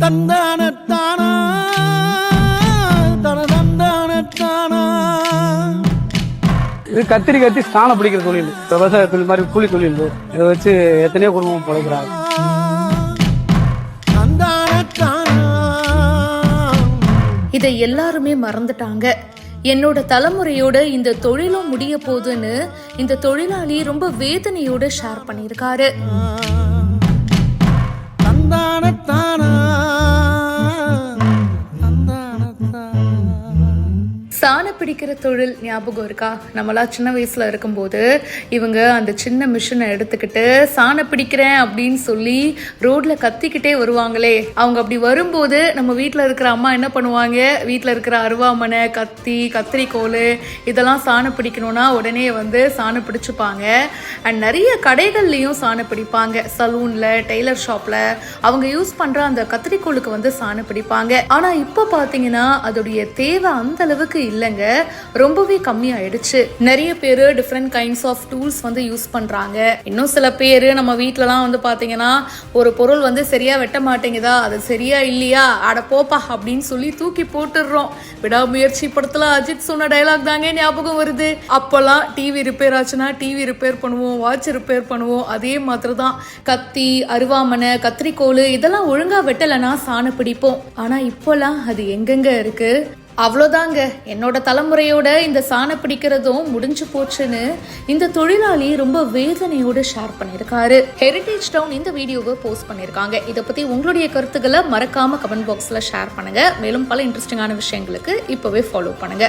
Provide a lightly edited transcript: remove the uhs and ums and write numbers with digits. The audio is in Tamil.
தந்தானத்தானா தனதந்தானத்தானா. இது கத்தி ஸ்தானம் பிடிக்கிற தொழில், விவசாய தொழில் மாதிரி கூலி தொழில். இதை வச்சு எத்தனையோ குடும்பம் பிழைக்கிறாங்க. இதை எல்லாருமே மறந்துட்டாங்க. என்னோட தலைமுறையோட இந்த தொழிலும் முடிய போகுதுன்னு இந்த தொழிலாளி ரொம்ப வேதனையோட ஷேர் பண்ணியிருக்காரு. சாண பிடிக்கிற தொழில் ஞாபகம் இருக்கா? நம்மளா சின்ன வயசுல இருக்கும்போது இவங்க அந்த சின்ன மிஷினை எடுத்துக்கிட்டு சாண பிடிக்கிறேன் அப்படின்னு சொல்லி ரோட்ல கத்திக்கிட்டே வருவாங்களே. அவங்க அப்படி வரும்போது நம்ம வீட்டில் இருக்கிற அம்மா என்ன பண்ணுவாங்க, வீட்டில் இருக்கிற அருவாமனை, கத்தி, கத்திரிக்கோல் இதெல்லாம் சாண பிடிக்கணும்னா உடனே வந்து சாணம் பிடிச்சுப்பாங்க. அண்ட் நிறைய கடைகள்லையும் சாணம் பிடிப்பாங்க. சலூன்ல, டெய்லர் ஷாப்ல அவங்க யூஸ் பண்ற அந்த கத்திரிக்கோளுக்கு வந்து சாணம் பிடிப்பாங்க. ஆனா இப்போ பாத்தீங்கன்னா அதோடைய தேவை அந்த அளவுக்கு இல்லைங்க, ரொம்பவே கம்மியாயிடுச்சு. நிறைய பேரு டிஃப்ரெண்ட் கைண்ட்ஸ் ஆஃப் டூல்ஸ் வந்து யூஸ் பண்றாங்க. இன்னும் சில பேரு நம்ம வீட்டுலலாம் வந்து பாத்தீங்கன்னா ஒரு பொருள் வந்து சரியா வெட்ட மாட்டேங்குதா, அது சரியா இல்லையா, அட போப்பா அப்படின்னு சொல்லி தூக்கி போட்டுடுறோம். விடாமுயற்சி படத்துல அஜித் சொன்ன டைலாக் தாங்க ஞாபகம் வருது. அப்பெல்லாம் டிவி ரிப்பேர் ஆச்சுன்னா டிவி ரிப்பேர் பண்ணுவோம், வாட்ச் ரிப்பேர் பண்ணுவோம். அதே மாதிரி தான் கத்தி, அருவாமனை, கத்திரிக்கோள் இதெல்லாம் ஒழுங்கா வெட்டலைன்னா சாண பிடிப்போம். ஆனா இப்போலாம் அது எங்கெங்க இருக்கு? அவ்வளோதாங்க, என்னோட தலைமுறையோட இந்த சாண பிடிக்கிறதும் முடிஞ்சு போச்சுன்னு இந்த தொழிலாளி ரொம்ப வேதனையோடு ஷேர் பண்ணியிருக்காரு. ஹெரிட்டேஜ் டவுன் இந்த வீடியோவை போஸ்ட் பண்ணியிருக்காங்க. இதை பற்றி உங்களுடைய கருத்துக்களை மறக்காம கமெண்ட் பாக்ஸில் ஷேர் பண்ணுங்க. மேலும் பல இன்ட்ரெஸ்டிங்கான விஷயங்களுக்கு இப்போவே ஃபாலோ பண்ணுங்க.